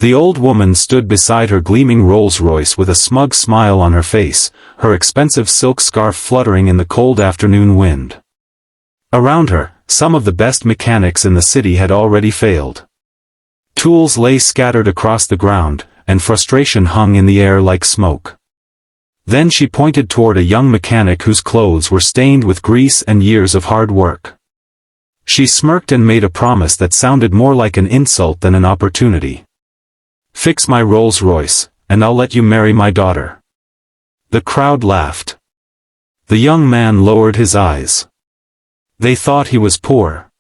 The old woman stood beside her gleaming Rolls-Royce with a smug smile on her face, her expensive silk scarf fluttering in the cold afternoon wind. Around her, some of the best mechanics in the city had already failed. Tools lay scattered across the ground, and frustration hung in the air like smoke. Then she pointed toward a young mechanic whose clothes were stained with grease and years of hard work. She smirked and made a promise that sounded more like an insult than an opportunity. "Fix my Rolls-Royce, and I'll let you marry my daughter." The crowd laughed. The young man lowered his eyes. They thought he was poor.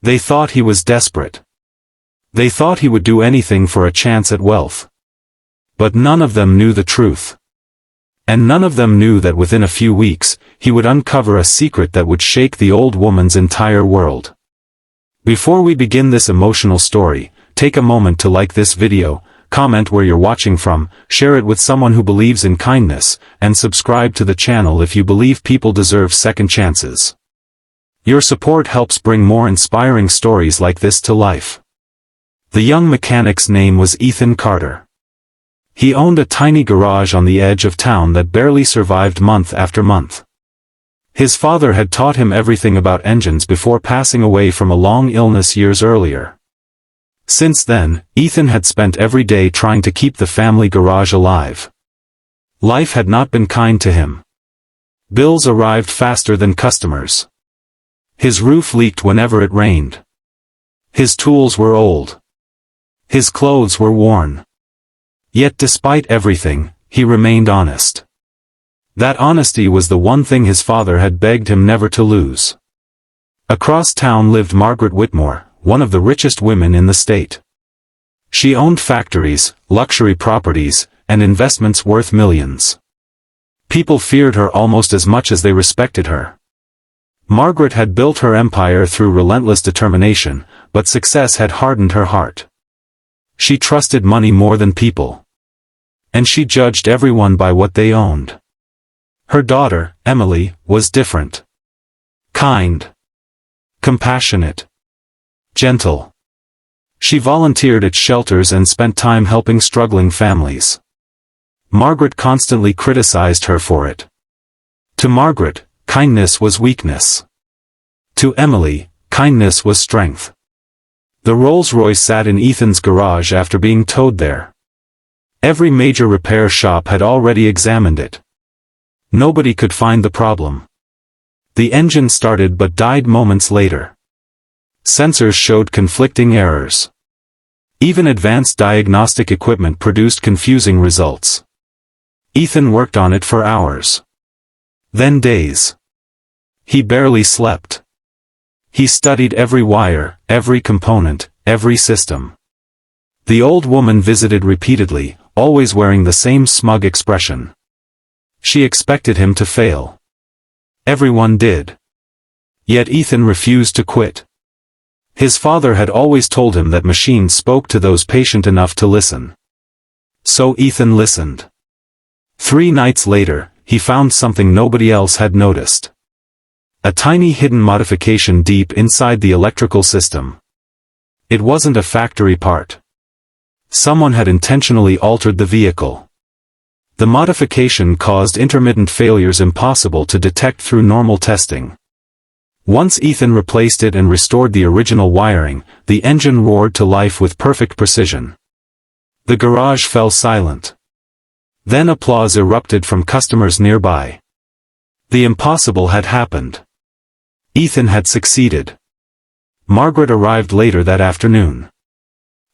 They thought he was desperate. They thought he would do anything for a chance at wealth. But none of them knew the truth. And none of them knew that within a few weeks, he would uncover a secret that would shake the old woman's entire world. Before we begin this emotional story, take a moment to like this video, comment where you're watching from, share it with someone who believes in kindness, and subscribe to the channel if you believe people deserve second chances. Your support helps bring more inspiring stories like this to life. The young mechanic's name was Ethan Carter. He owned a tiny garage on the edge of town that barely survived month after month. His father had taught him everything about engines before passing away from a long illness years earlier. Since then, Ethan had spent every day trying to keep the family garage alive. Life had not been kind to him. Bills arrived faster than customers. His roof leaked whenever it rained. His tools were old. His clothes were worn. Yet despite everything, he remained honest. That honesty was the one thing his father had begged him never to lose. Across town lived Margaret Whitmore, one of the richest women in the state. She owned factories, luxury properties, and investments worth millions. People feared her almost as much as they respected her. Margaret had built her empire through relentless determination, but success had hardened her heart. She trusted money more than people. And she judged everyone by what they owned. Her daughter, Emily, was different. Kind. Compassionate. Gentle. She volunteered at shelters and spent time helping struggling families. Margaret constantly criticized her for it. To Margaret, kindness was weakness. To Emily, kindness was strength. The Rolls-Royce sat in Ethan's garage after being towed there. Every major repair shop had already examined it. Nobody could find the problem. The engine started but died moments later. Sensors showed conflicting errors. Even advanced diagnostic equipment produced confusing results. Ethan worked on it for hours. Then days. He barely slept. He studied every wire, every component, every system. The old woman visited repeatedly, always wearing the same smug expression. She expected him to fail. Everyone did. Yet Ethan refused to quit. His father had always told him that machines spoke to those patient enough to listen. So Ethan listened. 3 nights later, he found something nobody else had noticed. A tiny hidden modification deep inside the electrical system. It wasn't a factory part. Someone had intentionally altered the vehicle. The modification caused intermittent failures impossible to detect through normal testing. Once Ethan replaced it and restored the original wiring, the engine roared to life with perfect precision. The garage fell silent. Then applause erupted from customers nearby. The impossible had happened. Ethan had succeeded. Margaret arrived later that afternoon.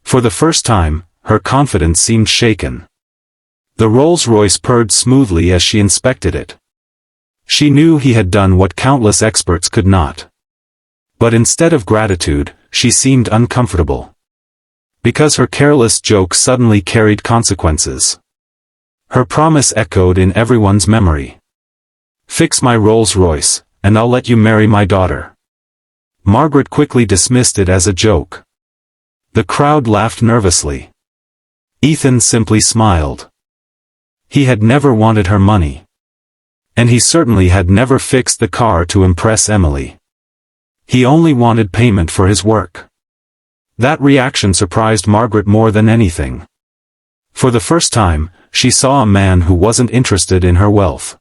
For the first time, her confidence seemed shaken. The Rolls-Royce purred smoothly as she inspected it. She knew he had done what countless experts could not. But instead of gratitude, she seemed uncomfortable. Because her careless joke suddenly carried consequences. Her promise echoed in everyone's memory. "Fix my Rolls-Royce, and I'll let you marry my daughter." Margaret quickly dismissed it as a joke. The crowd laughed nervously. Ethan simply smiled. He had never wanted her money. And he certainly had never fixed the car to impress Emily. He only wanted payment for his work. That reaction surprised Margaret more than anything. For the first time, she saw a man who wasn't interested in her wealth.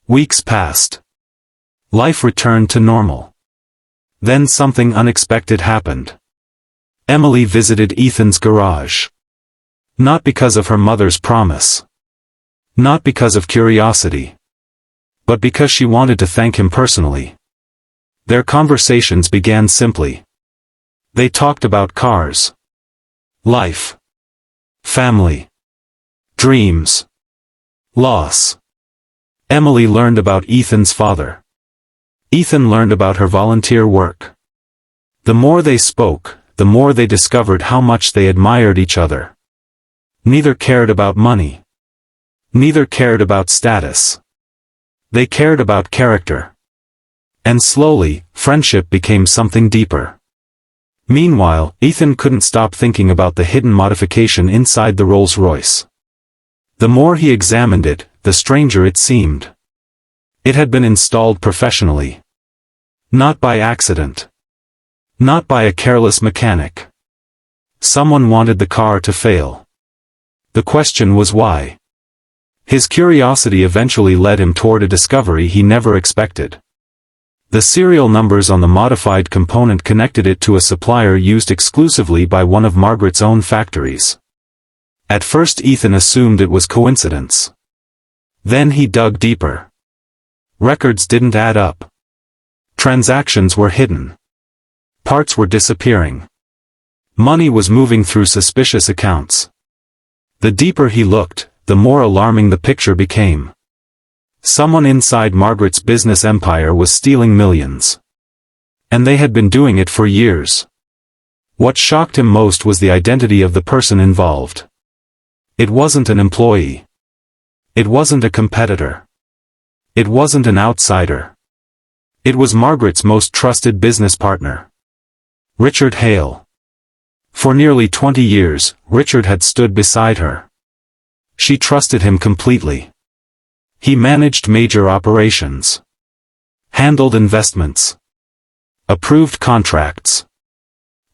Weeks passed. Life returned to normal. Then something unexpected happened. Emily visited Ethan's garage. Not because of her mother's promise. Not because of curiosity. But because she wanted to thank him personally. Their conversations began simply. They talked about cars. Life. Family. Dreams. Loss. Emily learned about Ethan's father. Ethan learned about her volunteer work. The more they spoke, the more they discovered how much they admired each other. Neither cared about money. Neither cared about status. They cared about character. And slowly, friendship became something deeper. Meanwhile, Ethan couldn't stop thinking about the hidden modification inside the Rolls-Royce. The more he examined it, the stranger it seemed. It had been installed professionally. Not by accident. Not by a careless mechanic. Someone wanted the car to fail. The question was why. His curiosity eventually led him toward a discovery he never expected. The serial numbers on the modified component connected it to a supplier used exclusively by one of Margaret's own factories. At first Ethan assumed it was coincidence. Then he dug deeper. Records didn't add up. Transactions were hidden. Parts were disappearing. Money was moving through suspicious accounts. The deeper he looked, the more alarming the picture became. Someone inside Margaret's business empire was stealing millions. And they had been doing it for years. What shocked him most was the identity of the person involved. It wasn't an employee. It wasn't a competitor. It wasn't an outsider. It was Margaret's most trusted business partner. Richard Hale. For nearly 20 years, Richard had stood beside her. She trusted him completely. He managed major operations. Handled investments. Approved contracts.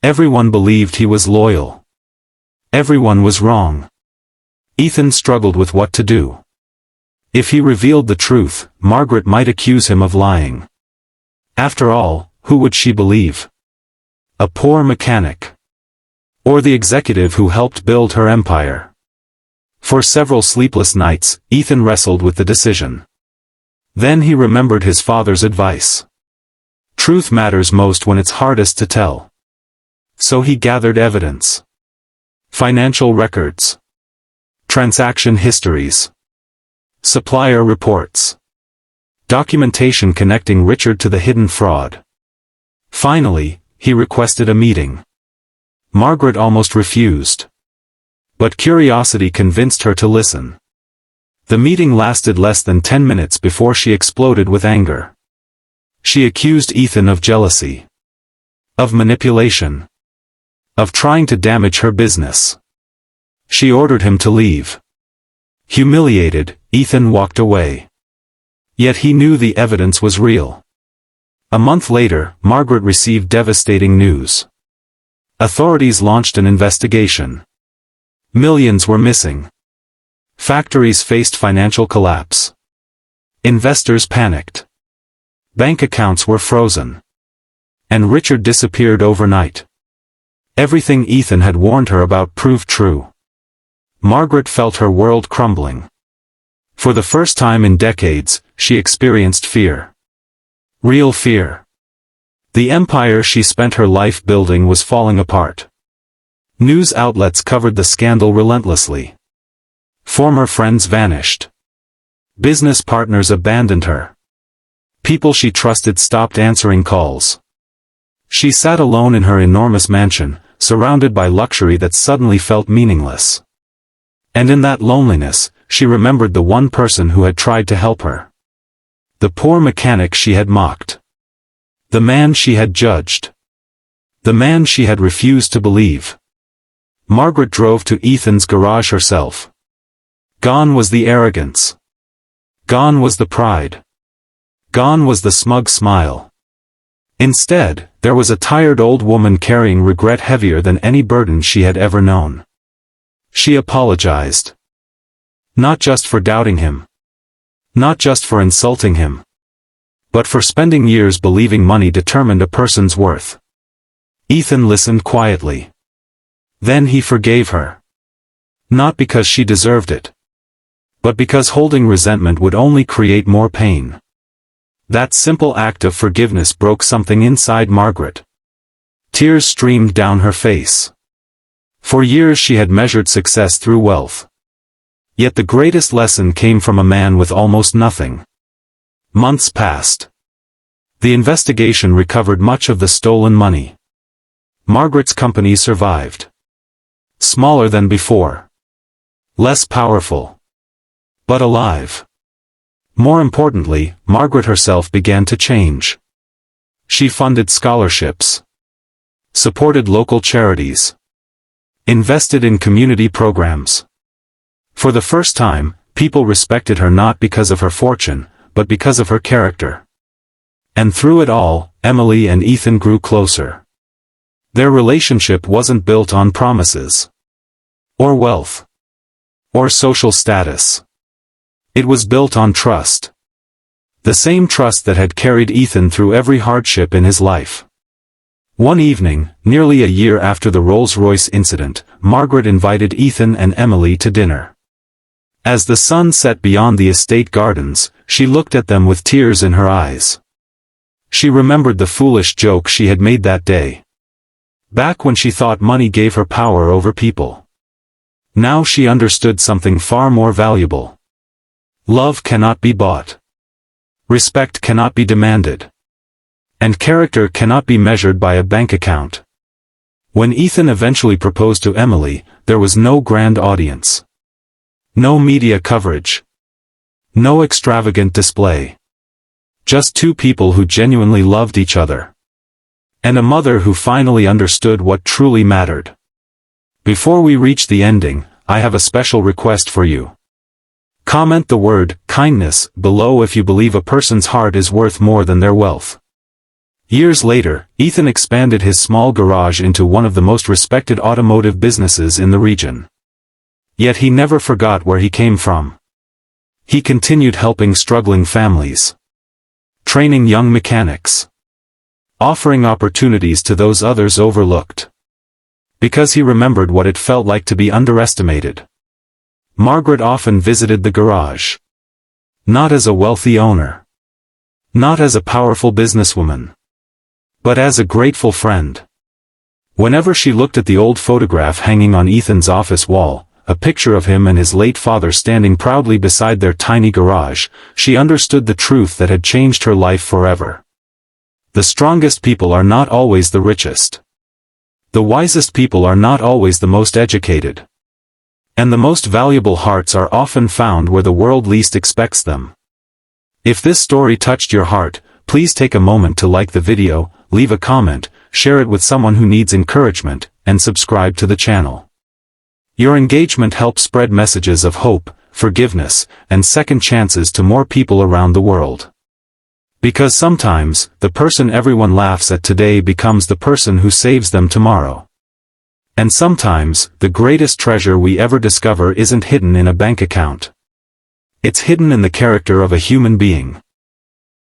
Everyone believed he was loyal. Everyone was wrong. Ethan struggled with what to do. If he revealed the truth, Margaret might accuse him of lying. After all, who would she believe? A poor mechanic? Or the executive who helped build her empire? For several sleepless nights, Ethan wrestled with the decision. Then he remembered his father's advice. Truth matters most when it's hardest to tell. So he gathered evidence. Financial records. Transaction histories. Supplier reports. Documentation connecting Richard to the hidden fraud. Finally, he requested a meeting. Margaret almost refused. But curiosity convinced her to listen. The meeting lasted less than 10 minutes before she exploded with anger. She accused Ethan of jealousy. Of manipulation. Of trying to damage her business. She ordered him to leave. Humiliated, Ethan walked away. Yet he knew the evidence was real. A month later, Margaret received devastating news. Authorities launched an investigation. Millions were missing. Factories faced financial collapse. Investors panicked. Bank accounts were frozen. And Richard disappeared overnight. Everything Ethan had warned her about proved true. Margaret felt her world crumbling. For the first time in decades, she experienced fear. Real fear. The empire she spent her life building was falling apart. News outlets covered the scandal relentlessly. Former friends vanished. Business partners abandoned her. People she trusted stopped answering calls. She sat alone in her enormous mansion, surrounded by luxury that suddenly felt meaningless. And in that loneliness, she remembered the one person who had tried to help her. The poor mechanic she had mocked. The man she had judged. The man she had refused to believe. Margaret drove to Ethan's garage herself. Gone was the arrogance. Gone was the pride. Gone was the smug smile. Instead, there was a tired old woman carrying regret heavier than any burden she had ever known. She apologized. Not just for doubting him. Not just for insulting him. But for spending years believing money determined a person's worth. Ethan listened quietly. Then he forgave her. Not because she deserved it. But because holding resentment would only create more pain. That simple act of forgiveness broke something inside Margaret. Tears streamed down her face. For years she had measured success through wealth. Yet the greatest lesson came from a man with almost nothing. Months passed. The investigation recovered much of the stolen money. Margaret's company survived. Smaller than before. Less powerful. But alive. More importantly, Margaret herself began to change. She funded scholarships. Supported local charities. Invested in community programs. For the first time, people respected her not because of her fortune, but because of her character. And through it all, Emily and Ethan grew closer. Their relationship wasn't built on promises. Or wealth. Or social status. It was built on trust. The same trust that had carried Ethan through every hardship in his life. One evening, nearly a year after the Rolls-Royce incident, Margaret invited Ethan and Emily to dinner. As the sun set beyond the estate gardens, she looked at them with tears in her eyes. She remembered the foolish joke she had made that day. Back when she thought money gave her power over people. Now she understood something far more valuable. Love cannot be bought. Respect cannot be demanded. And character cannot be measured by a bank account. When Ethan eventually proposed to Emily, there was no grand audience. No media coverage. No extravagant display. Just two people who genuinely loved each other. And a mother who finally understood what truly mattered. Before we reach the ending, I have a special request for you. Comment the word kindness below if you believe a person's heart is worth more than their wealth. Years later, Ethan expanded his small garage into one of the most respected automotive businesses in the region. Yet he never forgot where he came from. He continued helping struggling families. Training young mechanics. Offering opportunities to those others overlooked. Because he remembered what it felt like to be underestimated. Margaret often visited the garage. Not as a wealthy owner. Not as a powerful businesswoman. But as a grateful friend. Whenever she looked at the old photograph hanging on Ethan's office wall, a picture of him and his late father standing proudly beside their tiny garage, she understood the truth that had changed her life forever. The strongest people are not always the richest. The wisest people are not always the most educated. And the most valuable hearts are often found where the world least expects them. If this story touched your heart, please take a moment to like the video, leave a comment, share it with someone who needs encouragement, and subscribe to the channel. Your engagement helps spread messages of hope, forgiveness, and second chances to more people around the world. Because sometimes, the person everyone laughs at today becomes the person who saves them tomorrow. And sometimes, the greatest treasure we ever discover isn't hidden in a bank account. It's hidden in the character of a human being.